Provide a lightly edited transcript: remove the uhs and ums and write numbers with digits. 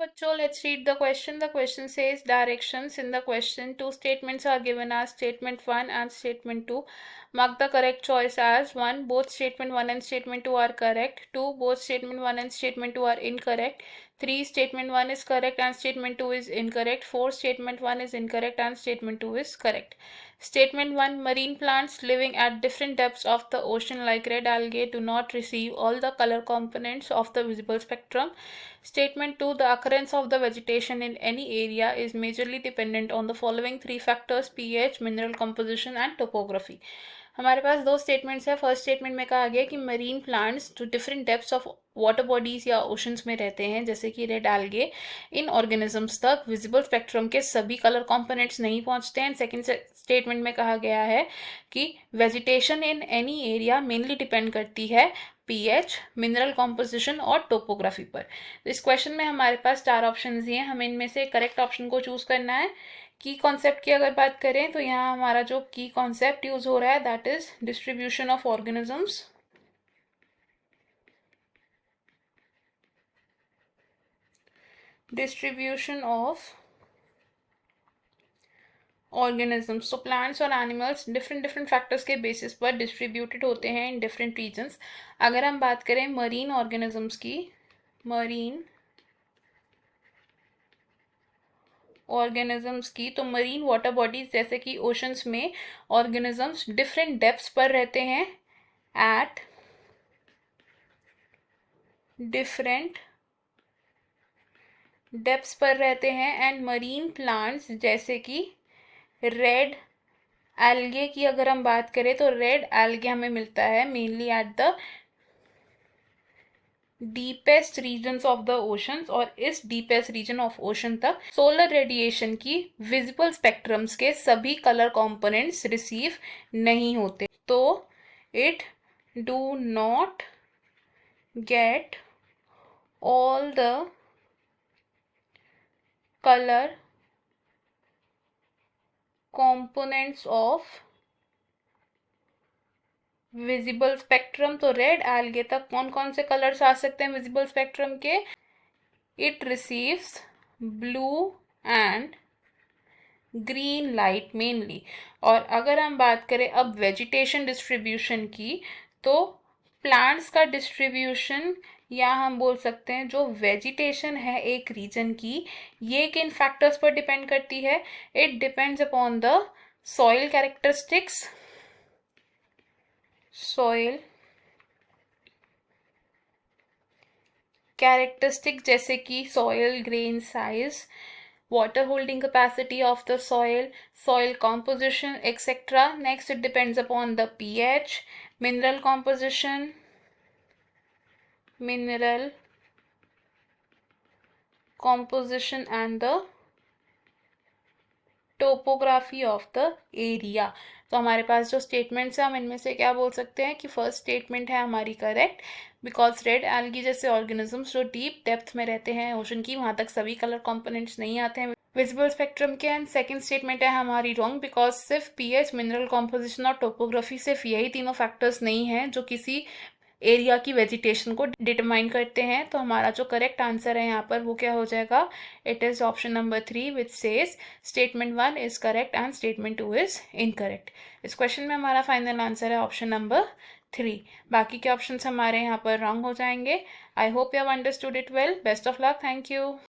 बच्चों, let's read the question. The question says directions. In the question, two statements are given as statement 1 and statement 2. Mark the correct choice as 1. Both statement 1 and statement 2 are correct. 2. Both statement 1 and statement 2 are incorrect. 3. Statement 1 is correct and statement 2 is incorrect. 4. Statement 1 is incorrect and statement 2 is correct. Statement 1. Marine plants living at different depths of the ocean like red algae do not receive all the color components of the visible spectrum. Statement 2. The occurrence of the vegetation in any area is majorly dependent on the following three factors: pH, mineral composition and topography. हमारे पास दो statements है. First statement में कहा गया कि marine plants जो different depths of water bodies या oceans में रहते हैं, जैसे कि रेड एल्गे, इन ऑर्गेनिजम्स तक विजिबल स्पेक्ट्रम के सभी कलर कंपोनेंट्स नहीं पहुंचते हैं. सेकंड स्टेटमेंट में कहा गया है कि vegetation in any area mainly depend करती है पीएच, मिनरल कॉम्पोजिशन और टोपोग्राफी पर. तो इस क्वेश्चन में हमारे पास 4 ऑप्शन दिए हैं. हमें इनमें से करेक्ट ऑप्शन को चूज करना है. की कॉन्सेप्ट की अगर बात करें तो यहाँ हमारा जो की कॉन्सेप्ट यूज हो रहा है that is distribution of organisms. Distribution of organisms. तो प्लांट्स और एनिमल्स डिफरेंट फैक्टर्स के बेसिस पर डिस्ट्रीब्यूटेड होते हैं इन डिफरेंट रीजन्स. अगर हम बात करें मरीन ऑर्गेनिजम्स की, मरीन ऑर्गेनिजम्स की, तो मरीन वाटर बॉडीज जैसे कि ओशंस में ऑर्गेनिजम्स डिफरेंट डेप्थ्स पर रहते हैं एट डिफरेंट डेप्थ्स पर रहते हैं. एंड मरीन प्लांट्स जैसे कि रेड एल्गे की अगर हम बात करें तो रेड एल्गे हमें मिलता है mainly at the deepest regions of the oceans. और इस डीपेस्ट रीजन ऑफ ओशन तक सोलर रेडिएशन की विजिबल स्पेक्ट्रम्स के सभी कलर कंपोनेंट्स रिसीव नहीं होते. तो it do not get all the color components of visible spectrum. तो रेड एल्गे तक कौन कौन से कलर्स आ सकते हैं विजिबल स्पेक्ट्रम के? It receives blue and green light mainly. और अगर हम बात करें अब वेजिटेशन डिस्ट्रीब्यूशन की, तो प्लांट्स का डिस्ट्रीब्यूशन या हम बोल सकते हैं जो वेजिटेशन है एक रीजन की, ये किन फैक्टर्स पर डिपेंड करती है? It depends upon the soil characteristics, soil characteristic जैसे कि soil grain size, water holding capacity of the soil, soil composition, etc. Next, it depends upon the pH, mineral composition, mineral composition and the topography of the area. तो हमारे पास जो statements हैं हम इनमें से क्या बोल सकते हैं कि फर्स्ट स्टेटमेंट है हमारी करेक्ट, बिकॉज रेड एल्गी जैसे ऑर्गेनिजम्स जो डीप डेप्थ में रहते हैं ओशन की, वहाँ तक सभी कलर कंपोनेंट्स नहीं आते हैं विजिबल स्पेक्ट्रम के. एंड सेकंड स्टेटमेंट है हमारी रॉन्ग, बिकॉज सिर्फ पीएच, मिनरल कॉम्पोजिशन और टोपोग्राफी सिर्फ यही तीनों फैक्टर्स नहीं हैं जो किसी एरिया की वेजिटेशन को डिटरमाइन करते हैं. तो हमारा जो करेक्ट आंसर है यहाँ पर वो क्या हो जाएगा? It is option number 3 which says statement 1 is correct and statement 2 is incorrect. इस क्वेश्चन में हमारा फाइनल आंसर है ऑप्शन नंबर 3. बाकी के ऑप्शन हमारे यहाँ पर रॉन्ग हो जाएंगे. I hope you have understood it well. Best of luck. Thank you.